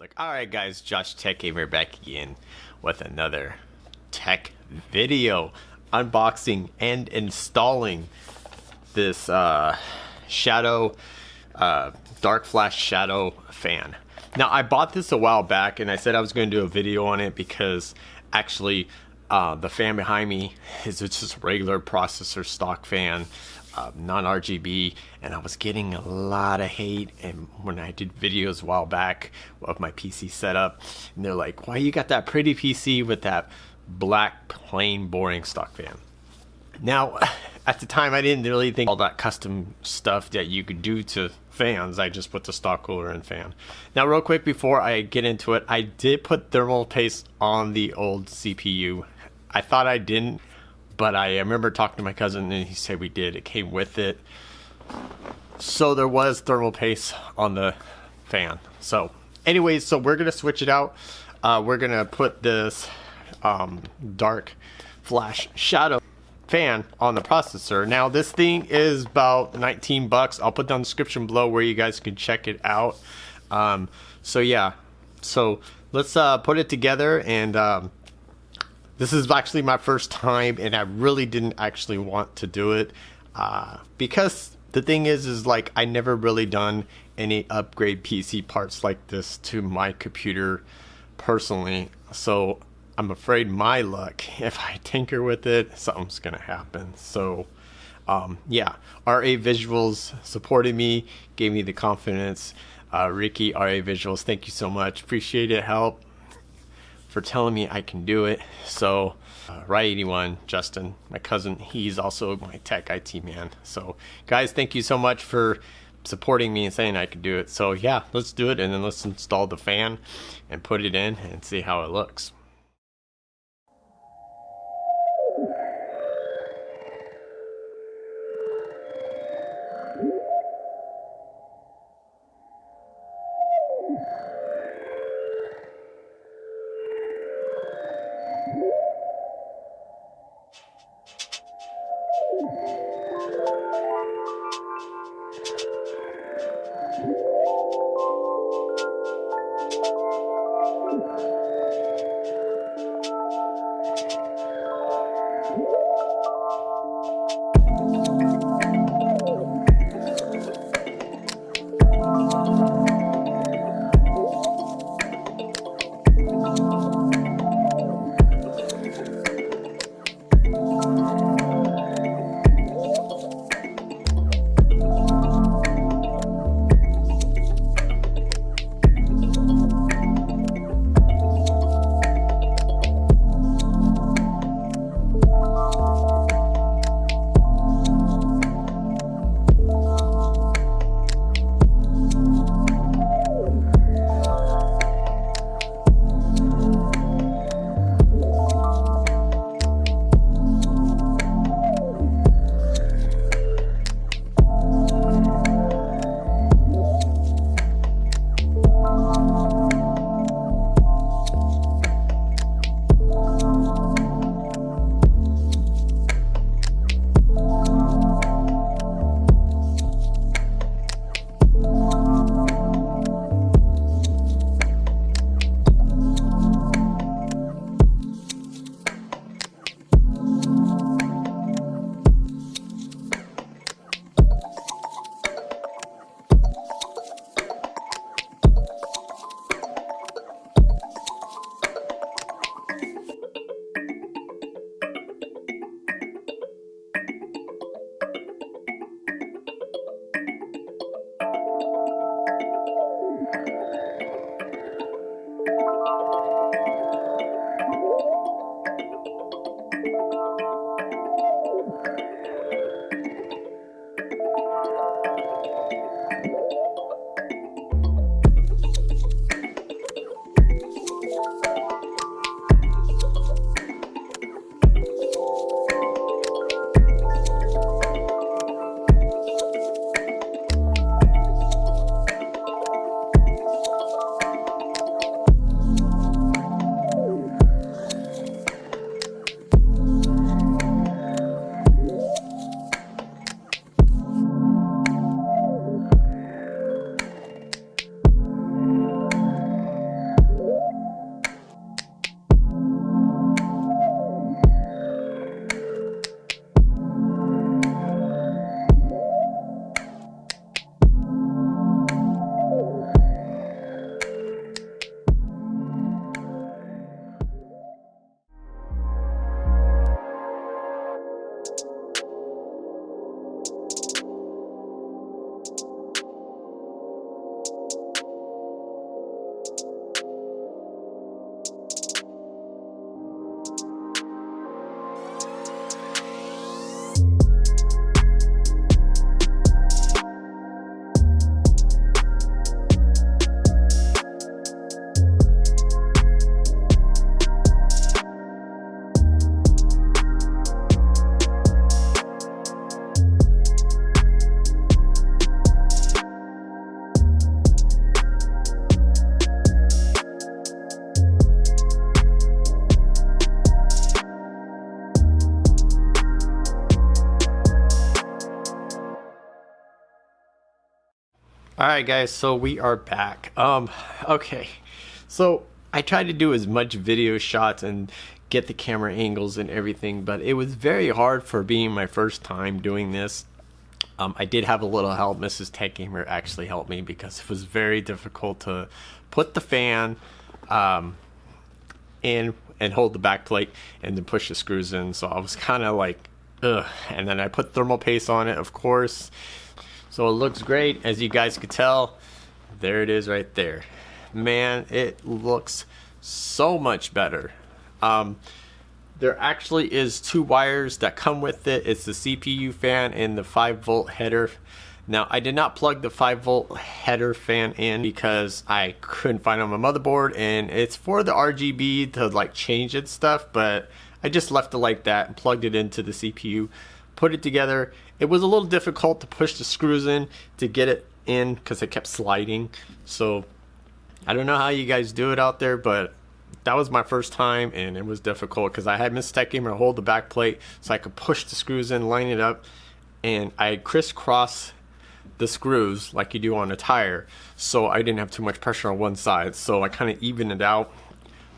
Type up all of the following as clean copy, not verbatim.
Like, alright guys, Josh Techgamer back again with another tech video, unboxing and installing this shadow DarkFlash shadow fan. Now I bought this a while back and I said I was going to do a video on it because actually the fan behind me is just a regular processor stock fan, non-RGB, and I was getting a lot of hate. And when I did videos a while back of my PC setup, and they're like, why you got that pretty PC with that black plain boring stock fan? Now at the time I didn't really think all that custom stuff that you could do to fans. I just put the stock cooler and fan. Now real quick before I get into it, I did put thermal paste on the old CPU. I thought I didn't, but I remember talking to my cousin and he said we did. It came with it. So there was thermal paste on the fan. So anyways, so we're gonna switch it out. We're gonna put this DarkFlash shadow fan on the processor. Now this thing is about 19 bucks. I'll put down the description below where you guys can check it out. So yeah, so let's put it together. And this is actually my first time, and I really didn't actually want to do it because the thing is like I never really done any upgrade PC parts like this to my computer personally. So I'm afraid my luck, if I tinker with it, something's gonna happen. So yeah, RA Visuals supported me, gave me the confidence. Ricky, RA Visuals, thank you so much. Appreciate it. Help for telling me I can do it. So Ry81, Justin, my cousin, he's also my tech IT man. So guys, thank you so much for supporting me and saying I could do it. So yeah, let's do it, and then let's install the fan and put it in and see how it looks. Alright guys, so we are back. Okay. So I tried to do as much video shots and get the camera angles and everything, but it was very hard for being my first time doing this. I did have a little help. Mrs. Techgamer actually helped me because it was very difficult to put the fan in and hold the back plate and then push the screws in. So I was kind of like, ugh. And then I put thermal paste on it, of course. So it looks great, as you guys could tell. There it is right there. Man, it looks so much better. There actually is 2 wires that come with it. It's the CPU fan and the 5-volt header. Now, I did not plug the 5-volt header fan in because I couldn't find it on my motherboard, and it's for the RGB to like change its stuff, but I just left it like that and plugged it into the CPU, put it together. It was a little difficult to push the screws in to get it in because it kept sliding. So I don't know how you guys do it out there, but that was my first time and it was difficult because I had Miss Techgamer hold the back plate so I could push the screws in, line it up, and I crisscross the screws like you do on a tire, so I didn't have too much pressure on one side, so I kind of evened it out.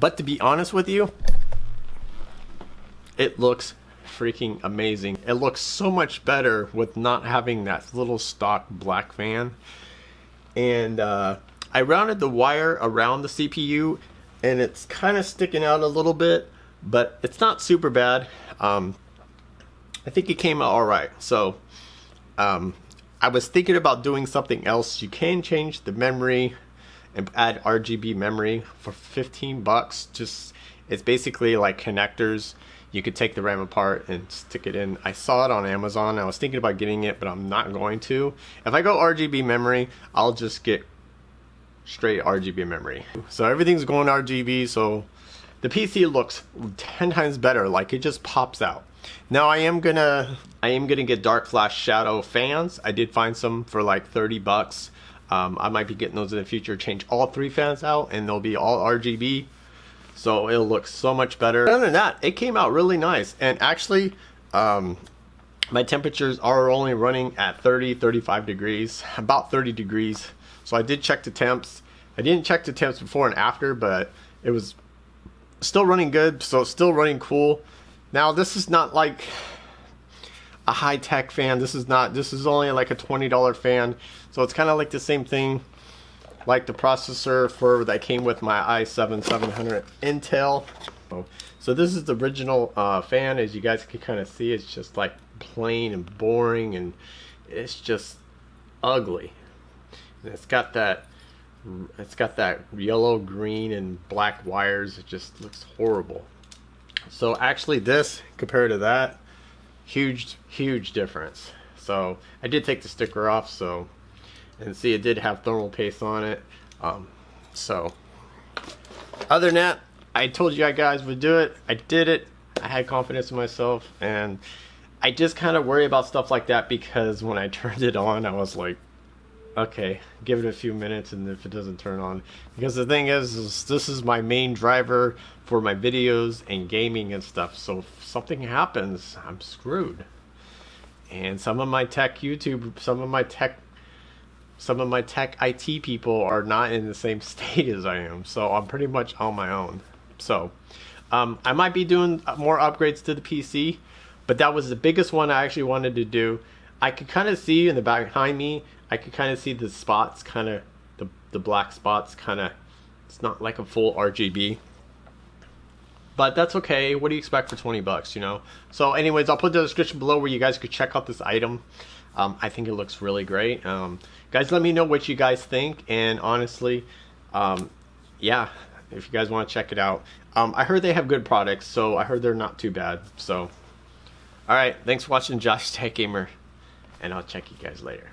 But to be honest with you, it looks freaking amazing. It looks so much better with not having that little stock black fan. And I rounded the wire around the CPU and it's kind of sticking out a little bit, but it's not super bad. I think it came out all right. So I was thinking about doing something else. You can change the memory and add RGB memory for 15 bucks. Just, it's basically like connectors. You could take the RAM apart and stick it in. I saw it on Amazon. I was thinking about getting it, but I'm not going to. If I go RGB memory, I'll just get straight RGB memory. So everything's going RGB, so the PC looks 10 times better. Like, it just pops out. Now I am gonna get DarkFlash shadow fans. I did find some for like 30 bucks. I might be getting those in the future. Change all 3 fans out and they'll be all RGB. So it'll look so much better. Other than that, it came out really nice. And actually, my temperatures are only running at 35 degrees, about 30 degrees. So I did check the temps. I didn't check the temps before and after, but it was still running good. So it's still running cool. Now this is not like a high-tech fan. This is only like a $20 fan. So it's kind of like the same thing like the processor that came with my i7 700 Intel. So this is the original fan. As you guys can kind of see, it's just like plain and boring, and it's just ugly. And it's got that yellow, green, and black wires. It just looks horrible. So actually this compared to that, huge difference. So I did take the sticker off, so, and see, it did have thermal paste on it. So other than that, I told you guys would do it. I did it. I had confidence in myself, and I just kind of worry about stuff like that because when I turned it on, I was like, okay, give it a few minutes, and if it doesn't turn on, because the thing is this is my main driver for my videos and gaming and stuff. So if something happens, I'm screwed. And some of my tech YouTube, some of my tech IT people are not in the same state as I am. So I'm pretty much on my own. So I might be doing more upgrades to the PC, but that was the biggest one I actually wanted to do. I could kind of see in the back behind me, I could kind of see the spots, kind of the black spots, kind of, it's not like a full RGB. But that's okay. What do you expect for 20 bucks, you know? So anyways, I'll put the description below where you guys could check out this item. I think it looks really great. Guys, let me know what you guys think. And honestly, yeah, if you guys want to check it out. I heard they have good products, so I heard they're not too bad. So, alright, thanks for watching Josh Techgamer, and I'll check you guys later.